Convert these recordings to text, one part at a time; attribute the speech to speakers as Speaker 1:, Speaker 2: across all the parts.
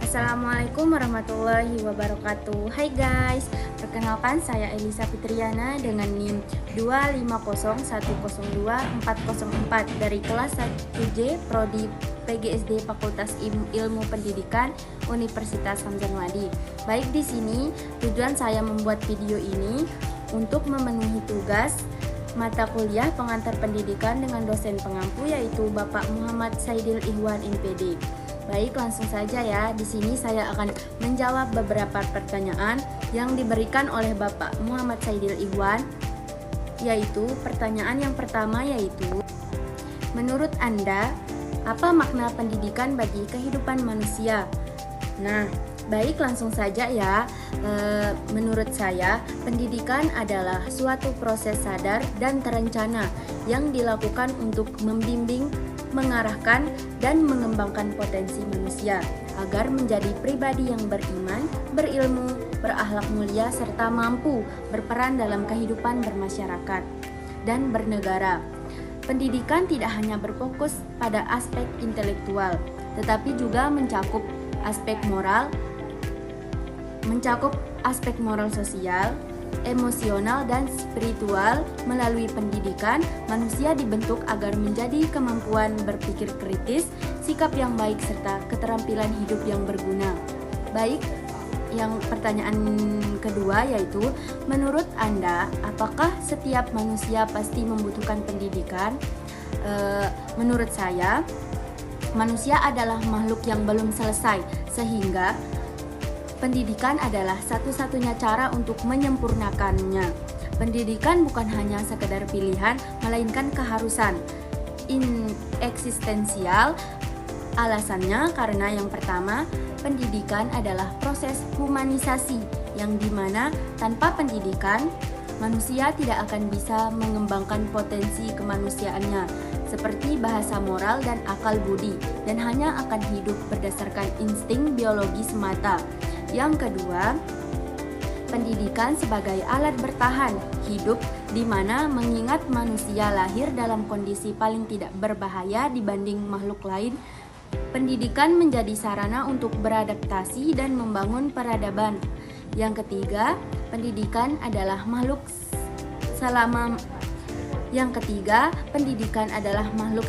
Speaker 1: Assalamualaikum warahmatullahi wabarakatuh. Hai guys, perkenalkan saya Elisa Fitriana dengan NIM 250102404 dari kelas 1J Prodi PGSD Fakultas Ilmu Pendidikan Universitas Hamzah Madi. Baik, di sini tujuan saya membuat video ini untuk memenuhi tugas mata kuliah pengantar pendidikan dengan dosen pengampu yaitu Bapak Muhammad Saidil Ihwan MPD. Baik, langsung saja ya. Di sini saya akan menjawab beberapa pertanyaan yang diberikan oleh Bapak Muhammad Saidil Ihwan, yaitu pertanyaan yang pertama yaitu, menurut Anda, apa makna pendidikan bagi kehidupan manusia? Nah, baik, langsung saja ya. Menurut saya, pendidikan adalah suatu proses sadar dan terencana yang dilakukan untuk membimbing, mengarahkan, dan mengembangkan potensi manusia agar menjadi pribadi yang beriman, berilmu, berakhlak mulia, serta mampu berperan dalam kehidupan bermasyarakat dan bernegara. Pendidikan tidak hanya berfokus pada aspek intelektual, tetapi juga mencakup aspek moral sosial, emosional, dan spiritual. Melalui pendidikan, manusia dibentuk agar menjadi kemampuan berpikir kritis, sikap yang baik, serta keterampilan hidup yang berguna. Baik, yang pertanyaan kedua yaitu, menurut Anda, apakah setiap manusia pasti membutuhkan pendidikan? Menurut saya, manusia adalah makhluk yang belum selesai, sehingga pendidikan adalah satu-satunya cara untuk menyempurnakannya. Pendidikan bukan hanya sekedar pilihan, melainkan keharusan eksistensial. Alasannya karena yang pertama, pendidikan adalah proses humanisasi yang dimana tanpa pendidikan, manusia tidak akan bisa mengembangkan potensi kemanusiaannya seperti bahasa moral dan akal budi, dan hanya akan hidup berdasarkan insting biologi semata. Yang kedua, pendidikan sebagai alat bertahan hidup di mana mengingat manusia lahir dalam kondisi paling tidak berbahaya dibanding makhluk lain. Pendidikan menjadi sarana untuk beradaptasi dan membangun peradaban. Yang ketiga, pendidikan adalah makhluk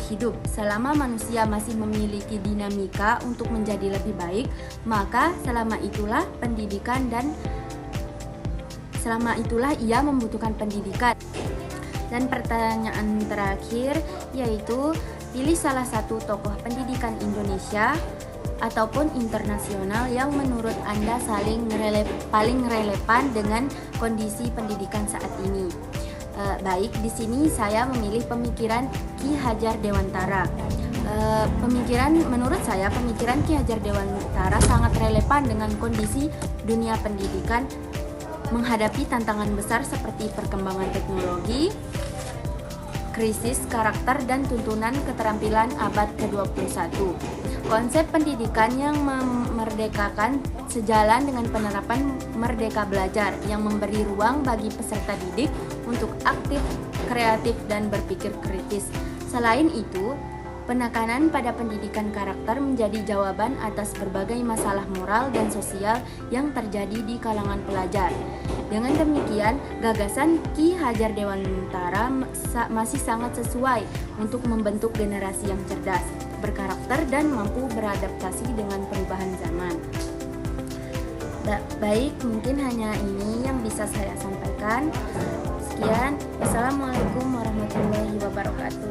Speaker 1: hidup. Selama manusia masih memiliki dinamika untuk menjadi lebih baik, maka selama itulah ia membutuhkan pendidikan. Dan pertanyaan terakhir yaitu, pilih salah satu tokoh pendidikan Indonesia ataupun internasional yang menurut Anda paling relevan dengan kondisi pendidikan saat ini. Baik, di sini saya memilih pemikiran Ki Hajar Dewantara. Menurut saya pemikiran Ki Hajar Dewantara sangat relevan dengan kondisi dunia pendidikan menghadapi tantangan besar seperti perkembangan teknologi, krisis karakter, dan tuntunan keterampilan abad ke-21. Konsep pendidikan yang memerdekakan sejalan dengan penerapan Merdeka Belajar yang memberi ruang bagi peserta didik untuk aktif, kreatif, dan berpikir kritis. Selain itu, penekanan pada pendidikan karakter menjadi jawaban atas berbagai masalah moral dan sosial yang terjadi di kalangan pelajar. Dengan demikian, gagasan Ki Hajar Dewantara masih sangat sesuai untuk membentuk generasi yang cerdas, berkarakter, dan mampu beradaptasi dengan perubahan zaman. Baik, mungkin hanya ini yang bisa saya sampaikan. Sekian, wassalamualaikum warahmatullahi wabarakatuh.